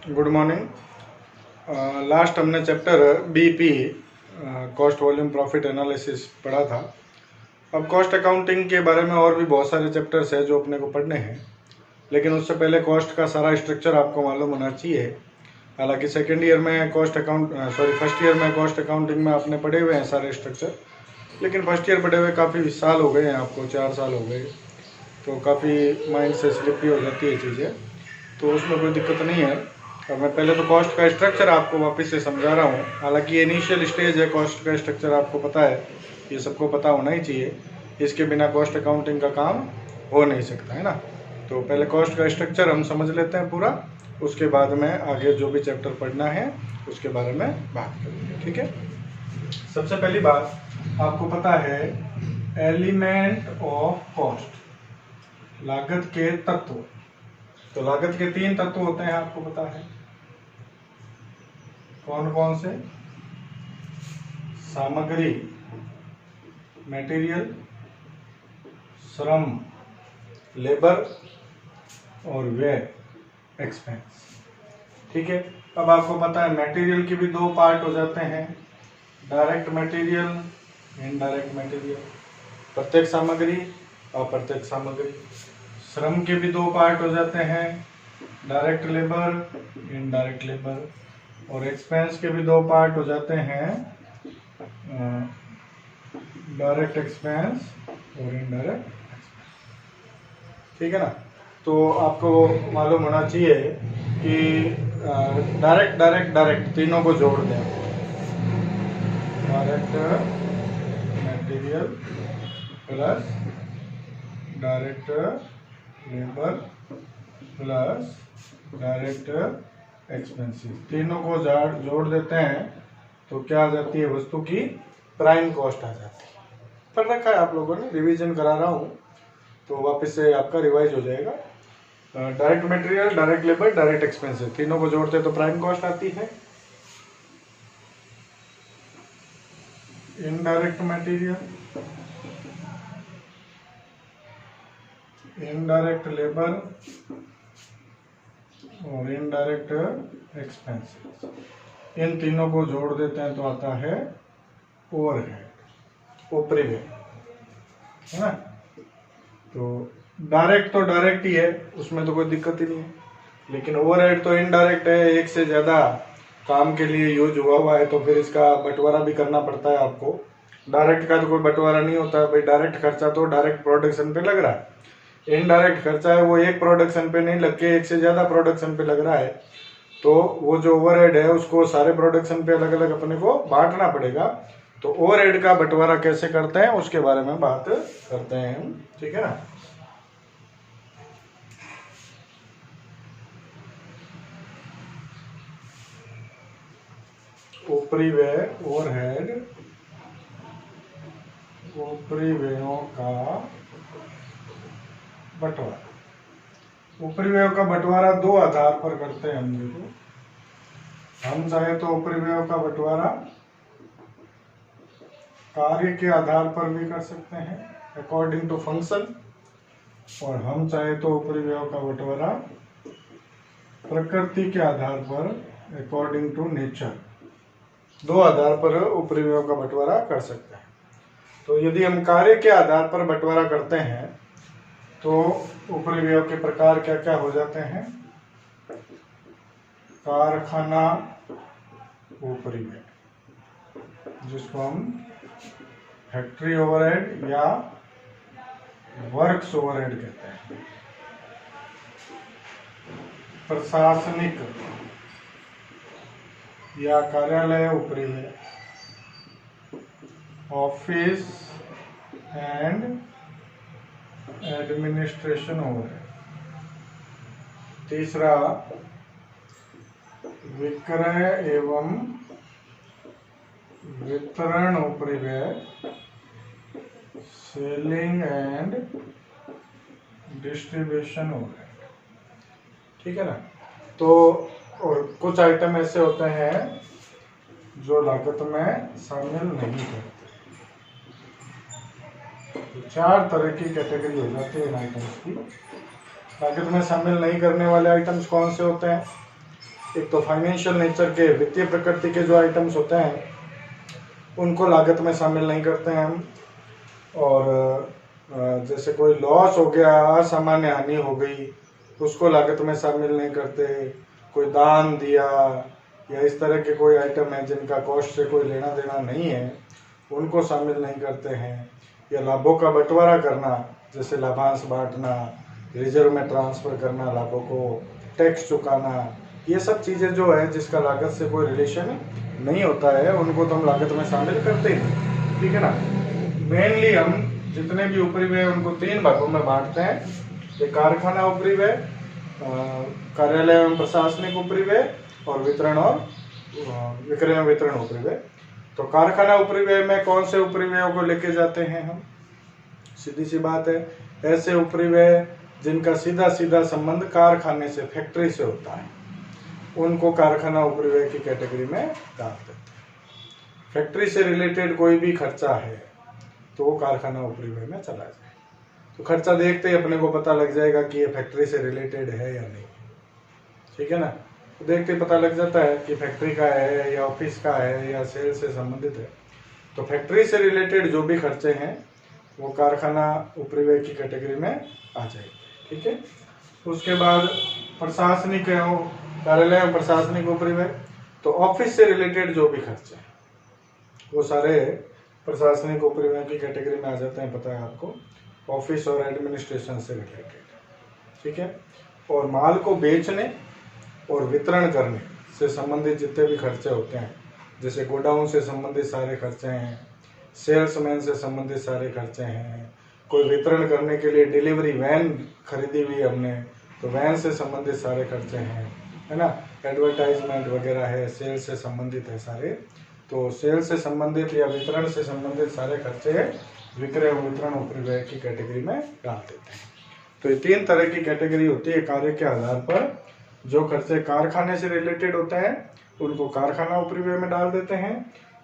Good morning. Last हमने chapter BP cost volume profit analysis पढ़ा था। अब कॉस्ट अकाउंटिंग के बारे में और भी बहुत सारे चैप्टर्स हैं जो अपने को पढ़ने हैं, लेकिन उससे पहले कॉस्ट का सारा स्ट्रक्चर आपको मालूम होना चाहिए। हालांकि सेकेंड ईयर में फर्स्ट ईयर में कॉस्ट अकाउंटिंग में आपने पढ़े हुए हैं सारे स्ट्रक्चर, लेकिन फर्स्ट ईयर पढ़े हुए काफ़ी साल हो गए हैं, आपको 4 साल हो गए, तो काफ़ी माइंड से स्लिपी हो जाती है चीज़ें, तो उसमें कोई दिक्कत नहीं है। अब मैं पहले तो कॉस्ट का स्ट्रक्चर आपको वापस से समझा रहा हूँ। हालांकि ये इनिशियल स्टेज है, कॉस्ट का स्ट्रक्चर आपको पता है, ये सबको पता होना ही चाहिए, इसके बिना कॉस्ट अकाउंटिंग का काम हो नहीं सकता है ना। तो पहले कॉस्ट का स्ट्रक्चर हम समझ लेते हैं पूरा, उसके बाद में आगे जो भी चैप्टर पढ़ना है उसके बारे में बात करेंगे, ठीक है। सबसे पहली बात आपको पता है, एलिमेंट ऑफ कॉस्ट, लागत के तत्व। तो लागत के 3 तत्व होते हैं, आपको पता है कौन कौन से? सामग्री, मटेरियल, श्रम, लेबर और व्यय, एक्सपेंस, ठीक है। अब आपको पता है मटेरियल के भी 2 पार्ट हो जाते हैं, डायरेक्ट मटेरियल, इनडायरेक्ट मटेरियल, प्रत्यक्ष सामग्री, अप्रत्यक्ष सामग्री। श्रम के भी 2 पार्ट हो जाते हैं, डायरेक्ट लेबर, इनडायरेक्ट लेबर, और एक्सपेंस के भी 2 पार्ट हो जाते हैं, डायरेक्ट एक्सपेंस और इनडायरेक्ट एक्सपेंस, ठीक है ना। तो आपको मालूम होना चाहिए कि डायरेक्ट डायरेक्ट डायरेक्ट तीनों को जोड़ दें। Direct material plus direct labour plus direct expensive, तीनों को जोड़ देते हैं तो क्या आ जाती है? वस्तु की प्राइम कॉस्ट आ जाती है। पढ़ रखा है आप लोगों ने, रिवीजन करा रहा हूँ तो वापस से आपका रिवाइज हो जाएगा। Direct material, direct labour, direct expensive, तीनों को जोड़ते तो प्राइम कॉस्ट आती है। इनडायरेक्ट मटेरियल, इनडायरेक्ट लेबर और इनडायरेक्ट एक्सपेंसेस, इन तीनों को जोड़ देते हैं तो आता है ओवरहेड, ऊपरी व्यय, है ना। तो डायरेक्ट तो डायरेक्ट ही है, उसमें तो कोई दिक्कत ही नहीं है, लेकिन ओवरहेड तो इनडायरेक्ट है, एक से ज़्यादा काम के लिए यूज हुआ है, तो फिर इसका बंटवारा भी करना पड़ता है आपको। डायरेक्ट का तो कोई बंटवारा नहीं होता है भाई, डायरेक्ट खर्चा तो डायरेक्ट प्रोडक्शन पे लग रहा है, इनडायरेक्ट खर्चा है वो एक प्रोडक्शन पे नहीं लग के एक से ज़्यादा प्रोडक्शन पे लग रहा है, तो वो जो ओवरहेड है उसको सारे प्रोडक्शन पे अलग अलग अपने को बांटना पड़ेगा। तो ओवरहेड का बंटवारा कैसे करते हैं उसके बारे में बात करते हैं हम, ठीक है ना। ऊपरी व्यय, ओवरहेड, ऊपरी व्ययों का बंटवारा। ऊपरी व्ययों का बंटवारा 2 आधार पर करते हैं हम। देखो, हम चाहे तो ऊपरी व्ययों का बंटवारा कार्य के आधार पर भी कर सकते हैं, अकॉर्डिंग टू फंक्शन, और हम चाहे तो ऊपरी व्ययों का बंटवारा प्रकृति के आधार पर, अकॉर्डिंग टू नेचर। 2 आधार पर ऊपरी व्ययों का बंटवारा कर सकते हैं। तो यदि हम कार्य के आधार पर बंटवारा करते हैं तो ऊपरी व्ययों के प्रकार क्या क्या हो जाते हैं? कारखाना ऊपरी व्यय, जिसको हम फैक्ट्री ओवरहेड या वर्क्स ओवरहेड कहते हैं। प्रशासनिक या कार्यालय ऊपरी व्यय, ऑफिस एंड एडमिनिस्ट्रेशन ओवरहेड। तीसरा, विक्रय एवं वितरण ऊपरी व्यय, सेलिंग एंड डिस्ट्रीब्यूशन ओवरहेड, ठीक है ना। तो और कुछ आइटम ऐसे होते हैं जो लागत में शामिल नहीं करते। तो 4 तरह की कैटेगरी हो जाती है इन आइटम्स की। लागत में शामिल नहीं करने वाले आइटम्स कौन से होते हैं? एक तो फाइनेंशियल नेचर के वित्तीय प्रकृति के जो आइटम्स होते हैं उनको लागत में शामिल नहीं करते हैं हम। और जैसे कोई लॉस हो गया, असामान्य हानि हो गई, उसको लागत में शामिल नहीं करते। कोई दान दिया या इस तरह के कोई आइटम है जिनका कॉस्ट से कोई लेना देना नहीं है, उनको शामिल नहीं करते हैं। या लाभों का बंटवारा करना, जैसे लाभांश बांटना, रिजर्व में ट्रांसफ़र करना लाभों को, टैक्स चुकाना, ये सब चीज़ें जो है जिसका लागत से कोई रिलेशन नहीं होता है, उनको तो हम लागत में शामिल करते ही नहीं। ठीक है ना। मेनली हम जितने भी उपरिव्यय उनको 3 भागों में बांटते हैं। एक कारखाना उपरिव्यय, कार्यालय एवं प्रशासनिक उपरिव्यय, और वितरण और विक्रय एवं वितरण उपरिव्यय। तो कारखाना उपरिव्यय में कौन से उपरिव्ययों को लेके जाते हैं हम? सीधी सी बात है, ऐसे उपरिव्यय जिनका सीधा सीधा संबंध कारखाने से, फैक्ट्री से होता है, उनको कारखाना उपरिव्यय की कैटेगरी में डाल देते हैं। फैक्ट्री से रिलेटेड कोई भी खर्चा है तो वो कारखाना उपरिव्यय में चला जाए। तो खर्चा देखते ही अपने को पता लग जाएगा कि ये फैक्ट्री से रिलेटेड है या नहीं। ठीक है ना। तो देखते ही पता लग जाता है कि फैक्ट्री का है या ऑफिस का है या सेल से संबंधित है। तो फैक्ट्री से रिलेटेड जो भी खर्चे हैं वो कारखाना उपरिव्यय की कैटेगरी में आ जाएंगे। ठीक है। उसके बाद प्रशासनिक एवं कार्यालय एवं प्रशासनिक उपरिव्यय, तो ऑफिस से रिलेटेड जो भी खर्चे हैं वो सारे प्रशासनिक उपरिव्यय की कैटेगरी में आ जाते हैं। पता है आपको, ऑफिस और एडमिनिस्ट्रेशन से रिलेटेड। ठीक है। और माल को बेचने और वितरण करने से संबंधित जितने भी खर्चे होते हैं, जैसे गोडाउन से संबंधित सारे खर्चे हैं, सेल्समैन से संबंधित सारे खर्चे हैं, कोई वितरण करने के लिए डिलीवरी वैन खरीदी हुई हमने, तो वैन से संबंधित सारे खर्चे हैं, है ना। एडवर्टाइजमेंट वगैरह है, सेल से संबंधित है सारे। तो सेल से संबंधित या वितरण से संबंधित सारे खर्चे विक्रय और वितरण उपरिव्यय की कैटेगरी में डाल देते हैं। तो ये 3 तरह की कैटेगरी होती है कार्य के आधार पर। जो खर्चे कारखाने से रिलेटेड होते हैं उनको कारखाना उपरिव्यय में डाल देते हैं।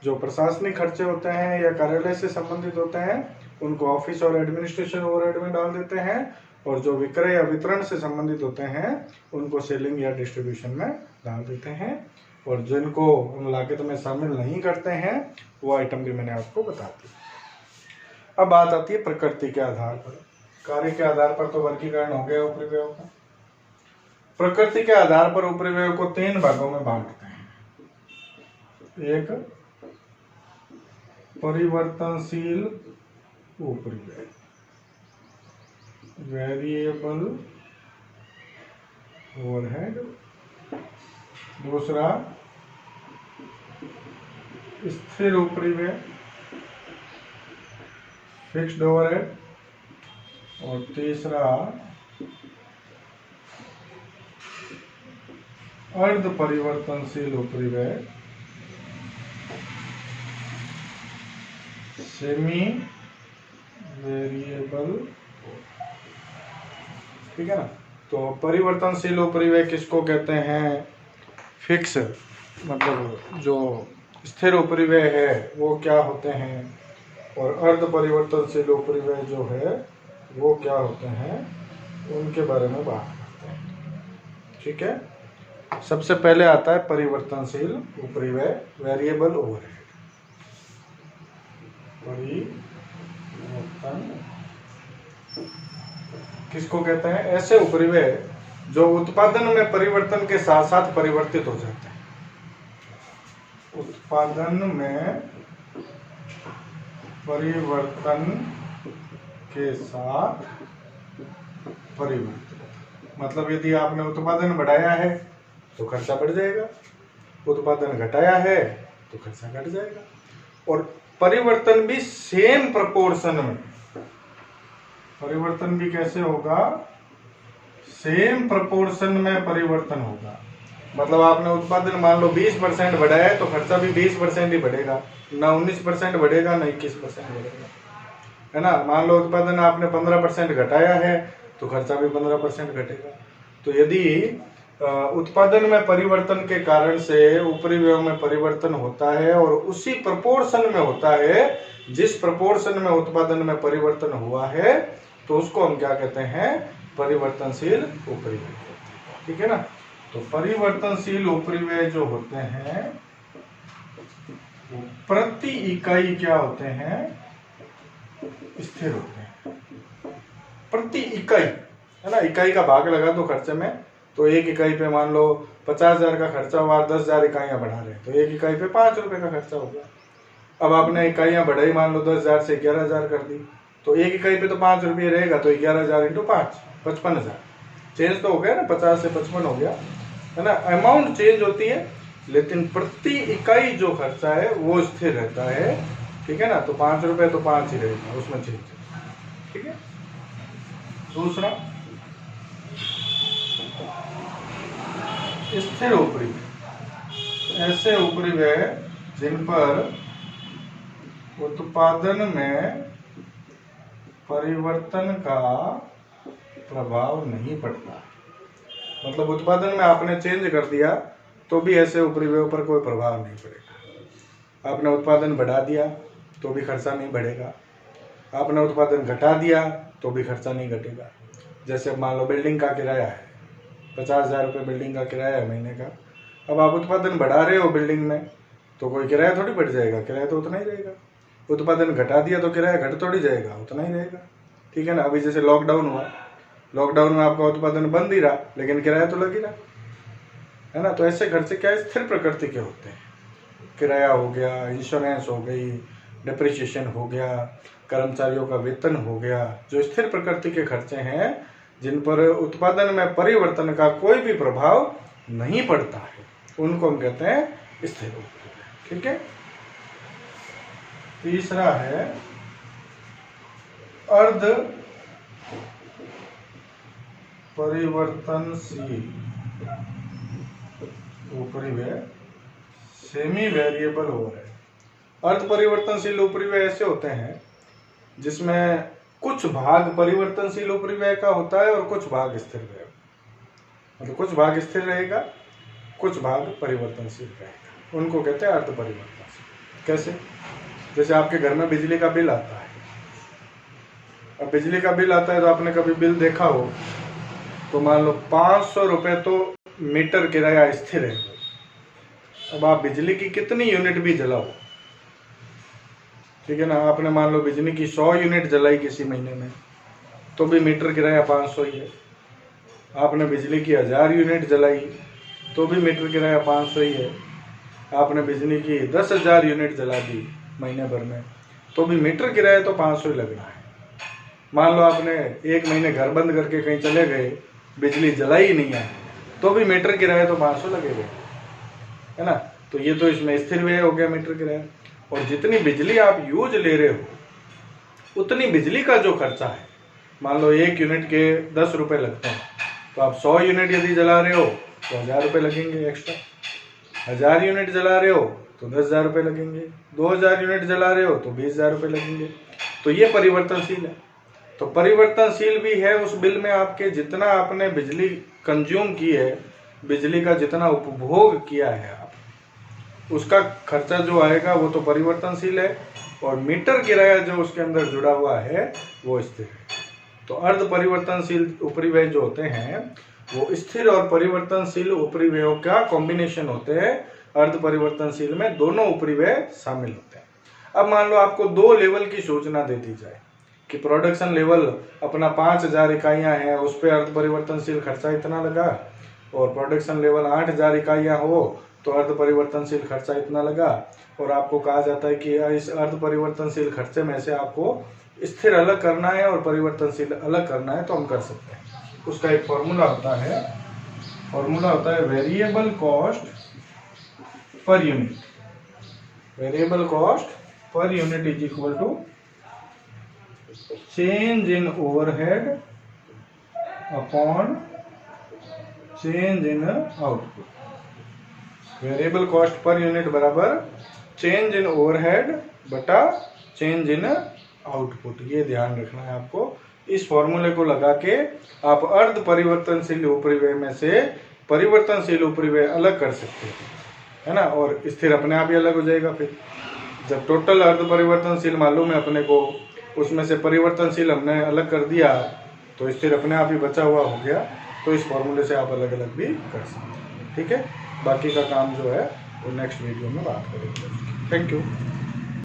जो प्रशासनिक खर्चे होते हैं या कार्यालय से संबंधित होते हैं उनको ऑफिस और एडमिनिस्ट्रेशन ओवरहेड में डाल देते हैं। और जो विक्रय या वितरण से संबंधित होते हैं उनको सेलिंग या डिस्ट्रीब्यूशन में डाल देते हैं। और जिनको हम लागत में शामिल नहीं करते हैं वो आइटम भी मैंने आपको बता दी। अब बात आती है प्रकृति के आधार पर। कार्य के आधार पर तो वर्गीकरण हो गया उपरिव्ययों का। प्रकृति के आधार पर उपरिव्ययों को 3 भागों में बांटते हैं। एक परिवर्तनशील उपरिव्यय, वेरिएबल ओवरहेड। दूसरा स्थिर उपरिव्यय, फिक्स्ड ओवरहेड। और तीसरा अर्ध परिवर्तनशील उपरिव्यय, सेमी वेरिएबल। ठीक है ना। तो परिवर्तनशील उपरिव्यय किसको कहते हैं? फिक्स, मतलब जो स्थिर उपरिव्यय है वो क्या होते हैं, और अर्ध परिवर्तनशील उपरिव्यय जो है वो क्या होते हैं, उनके बारे में बात करते हैं। ठीक है। सबसे पहले आता है परिवर्तनशील उपरिव्यय, वेरिएबल ओवरहेड। परिवर्तन किसको कहते हैं? ऐसे उपरिव्यय जो उत्पादन में परिवर्तन के साथ साथ परिवर्तित हो जाते हैं। उत्पादन में परिवर्तन के साथ परिवर्तित, मतलब यदि आपने उत्पादन बढ़ाया है तो खर्चा बढ़ जाएगा, उत्पादन घटाया है तो खर्चा घट जाएगा। और परिवर्तन भी सेम प्रोपोर्शन में, परिवर्तन भी कैसे होगा? सेम प्रोपोर्शन में परिवर्तन होगा। मतलब आपने उत्पादन मान लो 20% बढ़ाया है तो खर्चा भी 20% ही बढ़ेगा, ना 19% बढ़ेगा ना 21% बढ़ेगा, है ना। मान लो उत्पादन आपने 15% घटाया है तो खर्चा भी 15% घटेगा। तो यदि उत्पादन में परिवर्तन के कारण से उपरिव्ययों में परिवर्तन होता है और उसी प्रोपोर्शन में होता है जिस प्रोपोर्शन में उत्पादन में परिवर्तन हुआ है, तो उसको हम क्या कहते हैं? परिवर्तनशील उपरिव्यय। ठीक है ना। तो परिवर्तनशील उपरिव्यय जो होते हैं वो प्रति इकाई क्या होते हैं, स्थिर होते हैं। प्रति इकाई है ना, इकाई का भाग लगा दो खर्चे में, तो एक इकाई पे मान लो 50,000 का खर्चा हुआ, 10,000 इकाइयां बढ़ा रहे हैं तो एक इकाई पे 5 रुपए का खर्चा हो गया। अब आपने इकाइयां बढ़ाई, मान लो 10,000 से 11,000 कर दी, तो एक इकाई पे तो 5 रुपये रहेगा, तो 11,000 इंटू 5 55,000। चेंज तो हो गया ना, 50 से 55 हो गया है ना, अमाउंट चेंज होती है लेकिन प्रति इकाई जो खर्चा है वो स्थिर रहता है। ठीक है ना, तो 5 रुपए तो 5 ही रहेगा, उसमें चेंज। ठीक है। दूसरा स्थिर उपरिव्यय, ऐसे उपरिव्यय जिन पर उत्पादन में परिवर्तन का प्रभाव नहीं पड़ता। मतलब उत्पादन में आपने चेंज कर दिया तो भी ऐसे उपरिव्ययों पर कोई प्रभाव नहीं पड़ेगा। आपने उत्पादन बढ़ा दिया तो भी खर्चा नहीं बढ़ेगा, आपने उत्पादन घटा दिया तो भी खर्चा नहीं घटेगा। जैसे मान लो बिल्डिंग का किराया है, 50,000 रुपये बिल्डिंग का किराया है महीने का। अब आप उत्पादन बढ़ा रहे हो बिल्डिंग में तो कोई किराया थोड़ी बढ़ जाएगा, किराया तो उतना ही रहेगा। उत्पादन घटा दिया तो किराया घट थोड़ी जाएगा, उतना ही रहेगा। ठीक है ना। अभी जैसे लॉकडाउन हुआ, लॉकडाउन में आपका उत्पादन बंद ही रहा लेकिन किराया तो लग ही रहा है ना। तो ऐसे खर्चे क्या है, स्थिर प्रकृति के होते हैं। किराया हो गया, इंश्योरेंस हो गई, डिप्रिसिएशन हो गया, कर्मचारियों का वेतन हो गया, जो स्थिर प्रकृति के खर्चे हैं जिन पर उत्पादन में परिवर्तन का कोई भी प्रभाव नहीं पड़ता है, उनको हम कहते हैं स्थिर उपरिव्यय। ठीक है। तीसरा है अर्ध परिवर्तनशील उपरिव्यय, सेमी वेरिएबल ओवरहेड। अर्ध परिवर्तनशील उपरिव्यय ऐसे होते हैं जिसमें कुछ भाग परिवर्तनशील उपरिव्यय का होता है और कुछ भाग स्थिर रहेगा। मतलब कुछ भाग स्थिर रहेगा, कुछ भाग परिवर्तनशील रहेगा, उनको कहते हैं अर्ध परिवर्तनशील। कैसे? जैसे आपके घर में बिजली का बिल आता है। अब बिजली का बिल आता है तो आपने कभी बिल देखा हो तो मान लो 500 रुपये तो मीटर किराया स्थिर है। अब आप बिजली की कितनी यूनिट भी जलाओ, ठीक है ना, आपने मान लो बिजली की 100 यूनिट जलाई किसी महीने में तो भी मीटर किराया 500 ही है। आपने बिजली की 1000 यूनिट जलाई तो भी मीटर किराया 500 ही है। आपने बिजली की 10,000 यूनिट जला दी महीने भर में तो भी मीटर किराया तो 500 ही लगना है। मान लो आपने एक महीने घर बंद करके कहीं चले गए, बिजली जलाई ही नहीं है तो भी मीटर किराया तो 500 लगेगा, है ना। तो ये तो इसमें स्थिर व्यय हो गया मीटर किराया। और जितनी बिजली आप यूज ले रहे हो उतनी बिजली का जो खर्चा है, मान लो 1 यूनिट के 10 रुपये लगते हैं तो आप 100 यूनिट यदि जला रहे हो तो 1000 रुपये लगेंगे एक्स्ट्रा। 1000 यूनिट जला रहे हो तो 10,000 रुपये लगेंगे। 2000 यूनिट जला रहे हो तो 20,000 रुपये लगेंगे। तो ये परिवर्तनशील है। तो परिवर्तनशील भी है उस बिल में आपके जितना आपने बिजली कंज्यूम की है, बिजली का जितना उपभोग किया है आप, उसका खर्चा जो आएगा वो तो परिवर्तनशील है, और मीटर किराया जो उसके अंदर जुड़ा हुआ है वो स्थिर है। तो अर्ध परिवर्तनशील उपरिव्यय जो होते हैं वो स्थिर और परिवर्तनशील उपरिव्ययों का कॉम्बिनेशन होते हैं। अर्ध परिवर्तनशील में दोनों उपरिव्यय शामिल होते हैं। अब मान लो आपको 2 लेवल की सूचना दे दी जाए कि प्रोडक्शन लेवल अपना 5000 इकाइयाँ हैं, उस पर अर्ध परिवर्तनशील खर्चा इतना लगा, और प्रोडक्शन लेवल 8000 इकाइयाँ हो तो अर्ध परिवर्तनशील खर्चा इतना लगा। और आपको कहा जाता है कि इस अर्ध परिवर्तनशील खर्चे में से आपको स्थिर अलग करना है और परिवर्तनशील अलग करना है, तो हम कर सकते हैं। उसका एक फॉर्मूला होता है variable cost per unit. Variable cost per unit is equal to change in overhead upon change in output. Variable cost per unit बराबर चेंज इन ओवरहेड बटा चेंज इन आउटपुट। ये ध्यान रखना है आपको। इस फॉर्मूले को लगा के आप अर्ध परिवर्तनशील उपरिव्यय में से परिवर्तनशील उपरिव्यय अलग कर सकते हैं, है ना, और स्थिर अपने आप ही अलग हो जाएगा। फिर जब टोटल अर्ध परिवर्तनशील मालूम है अपने को, उसमें से परिवर्तनशील हमने अलग कर दिया तो स्थिर अपने आप ही बचा हुआ हो गया। तो इस फॉर्मूले से आप अलग अलग भी कर सकते हैं। ठीक है, बाकी का काम जो है वो नेक्स्ट वीडियो में बात करेंगे। Thank you.